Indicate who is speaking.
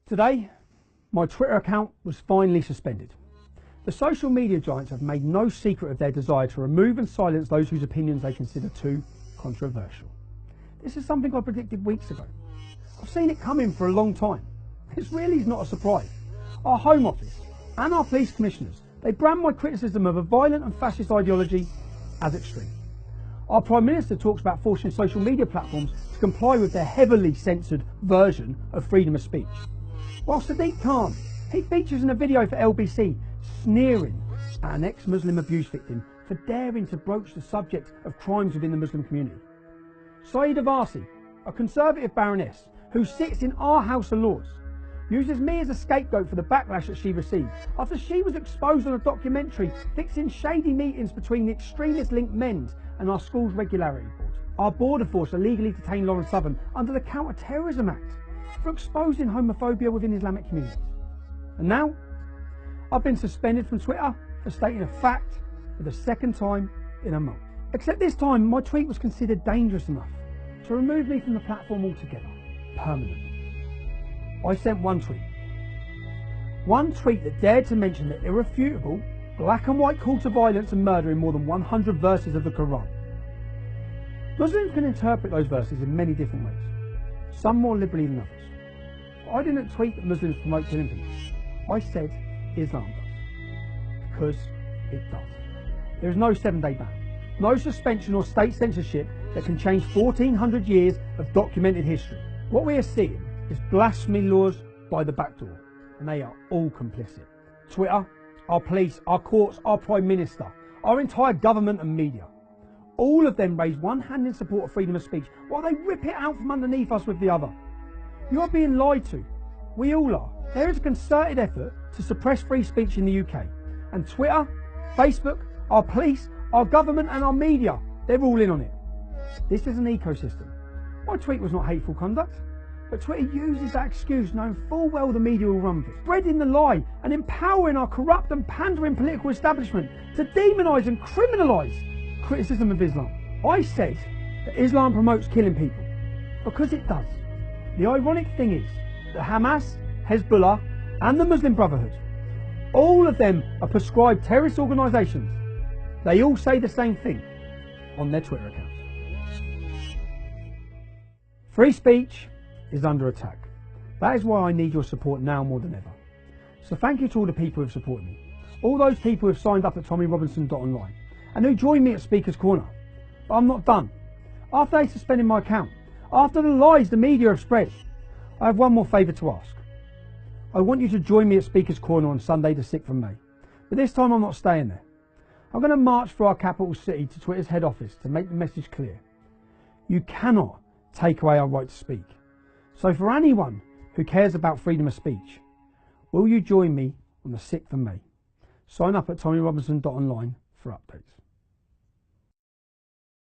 Speaker 1: Today, my Twitter account was finally suspended. The social media giants have made no secret of their desire to remove and silence those whose opinions they consider too controversial. This is something I predicted weeks ago. I've seen it coming for a long time. This really is not a surprise. Our Home Office and our police commissioners, they brand my criticism of a violent and fascist ideology as extreme. Our Prime Minister talks about forcing social media platforms to comply with their heavily censored version of freedom of speech. While Sadiq Khan, he features in a video for LBC sneering at an ex-Muslim abuse victim for daring to broach the subject of crimes within the Muslim community. Saeeda Varsi, a conservative baroness who sits in our House of Lords, uses me as a scapegoat for the backlash that she received after she was exposed on a documentary fixing shady meetings between the extremist-linked Men's and our school's regularity board. Our border force illegally detained Lawrence Southern under the Counter-Terrorism Act for exposing homophobia within Islamic communities. And now, I've been suspended from Twitter for stating a fact for the second time in a month. Except this time, my tweet was considered dangerous enough to remove me from the platform altogether, permanently. I sent one tweet that dared to mention the irrefutable, black and white call to violence and murder in more than 100 verses of the Quran. Muslims can interpret those verses in many different ways, some more liberally than others. But I didn't tweet that Muslims promote killing people. I said Islam does, because it does. There is no 7-day ban, no suspension or state censorship that can change 1400 years of documented history. What we are seeing is blasphemy laws by the back door, and they are all complicit. Twitter, our police, our courts, our Prime Minister, our entire government and media. All of them raise one hand in support of freedom of speech while they rip it out from underneath us with the other. You are being lied to. We all are. There is a concerted effort to suppress free speech in the UK. And Twitter, Facebook, our police, our government and our media, they're all in on it. This is an ecosystem. My tweet was not hateful conduct, but Twitter uses that excuse knowing full well the media will run with it, spreading the lie and empowering our corrupt and pandering political establishment to demonise and criminalise criticism of Islam. I said that Islam promotes killing people, because it does. The ironic thing is that Hamas, Hezbollah and the Muslim Brotherhood, all of them are prescribed terrorist organisations. They all say the same thing on their Twitter accounts. Free speech is under attack. That is why I need your support now more than ever. So thank you to all the people who have supported me, all those people who have signed up at tommyrobinson.online and who joined me at Speaker's Corner. But I'm not done. After they suspended my account, after the lies the media have spread, I have one more favour to ask. I want you to join me at Speaker's Corner on Sunday the 6th of May. But this time I'm not staying there. I'm going to march through our capital city to Twitter's head office to make the message clear. You cannot take away our right to speak. So for anyone who cares about freedom of speech, will you join me on the 6th of May? Sign up at tommyrobinson.online for updates.